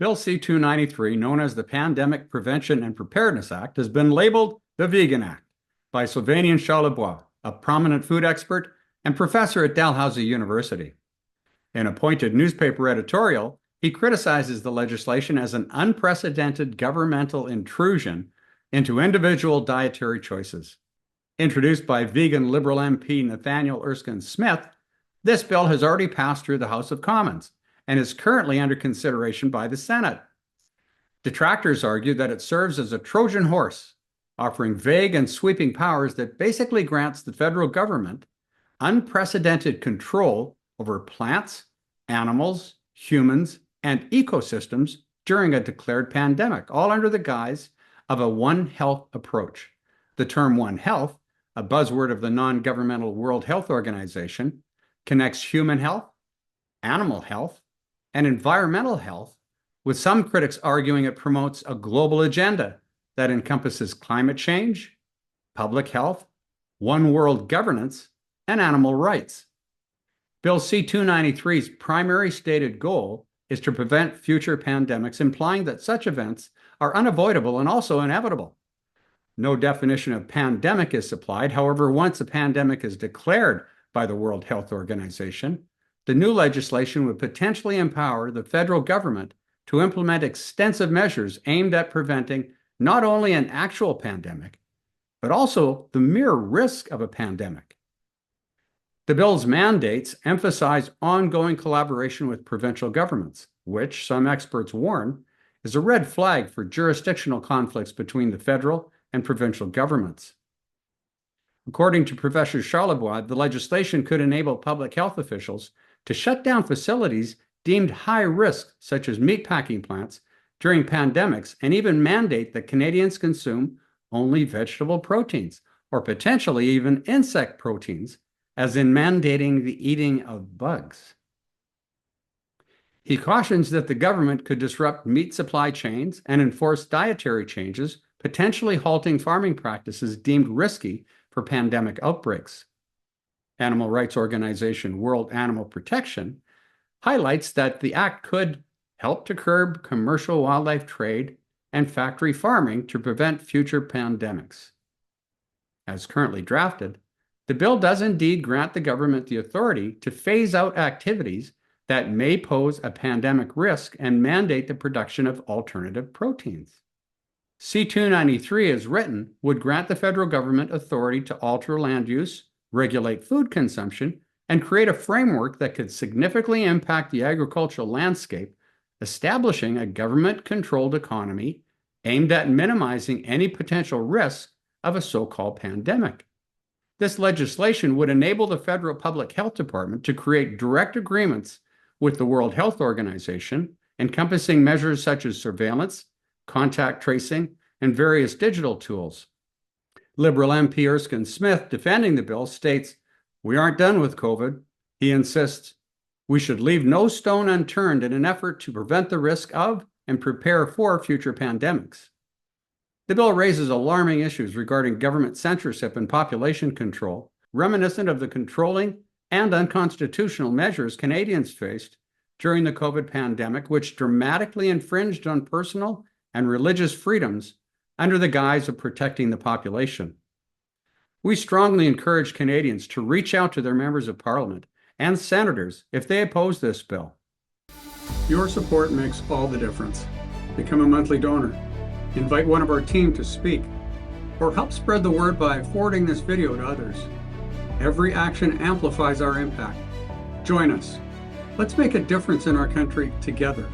Bill C-293, known as the Pandemic Prevention and Preparedness Act, has been labeled the Vegan Act by Sylvain Charlebois, a prominent food expert and professor at Dalhousie University. In a pointed newspaper editorial, he criticizes the legislation as an unprecedented governmental intrusion into individual dietary choices. Introduced by vegan Liberal MP Nathaniel Erskine Smith, this bill has already passed through the House of Commons and is currently under consideration by the Senate. Detractors argue that it serves as a Trojan horse, offering vague and sweeping powers that basically grants the federal government unprecedented control over plants, animals, humans, and ecosystems during a declared pandemic, all under the guise of a One Health approach. The term One Health, a buzzword of the non-governmental World Health Organization, connects human health, animal health, and environmental health, with some critics arguing it promotes a global agenda that encompasses climate change, public health, one world governance, and animal rights. Bill C-293's primary stated goal is to prevent future pandemics, implying that such events are unavoidable and also inevitable. No definition of pandemic is supplied. However, once a pandemic is declared by the World Health Organization, the new legislation would potentially empower the federal government to implement extensive measures aimed at preventing not only an actual pandemic, but also the mere risk of a pandemic. The bill's mandates emphasize ongoing collaboration with provincial governments, which some experts warn is a red flag for jurisdictional conflicts between the federal and provincial governments. According to Professor Charlebois, the legislation could enable public health officials to shut down facilities deemed high risk, such as meatpacking plants, during pandemics, and even mandate that Canadians consume only vegetable proteins, or potentially even insect proteins, as in mandating the eating of bugs. He cautions that the government could disrupt meat supply chains and enforce dietary changes, potentially halting farming practices deemed risky for pandemic outbreaks. Animal rights organization World Animal Protection highlights that the act could help to curb commercial wildlife trade and factory farming to prevent future pandemics. As currently drafted, the bill does indeed grant the government the authority to phase out activities that may pose a pandemic risk and mandate the production of alternative proteins. C-293, as written, would grant the federal government authority to alter land use, regulate food consumption, and create a framework that could significantly impact the agricultural landscape, establishing a government-controlled economy aimed at minimizing any potential risk of a so-called pandemic. This legislation would enable the federal public health department to create direct agreements with the World Health Organization, encompassing measures such as surveillance, contact tracing, and various digital tools. Liberal MP Erskine Smith, defending the bill, states, "We aren't done with COVID." He insists, "We should leave no stone unturned in an effort to prevent the risk of and prepare for future pandemics." The bill raises alarming issues regarding government censorship and population control, reminiscent of the controlling and unconstitutional measures Canadians faced during the COVID pandemic, which dramatically infringed on personal and religious freedoms under the guise of protecting the population. We strongly encourage Canadians to reach out to their members of Parliament and senators if they oppose this bill. Your support makes all the difference. Become a monthly donor, invite one of our team to speak, or help spread the word by forwarding this video to others. Every action amplifies our impact. Join us. Let's make a difference in our country together.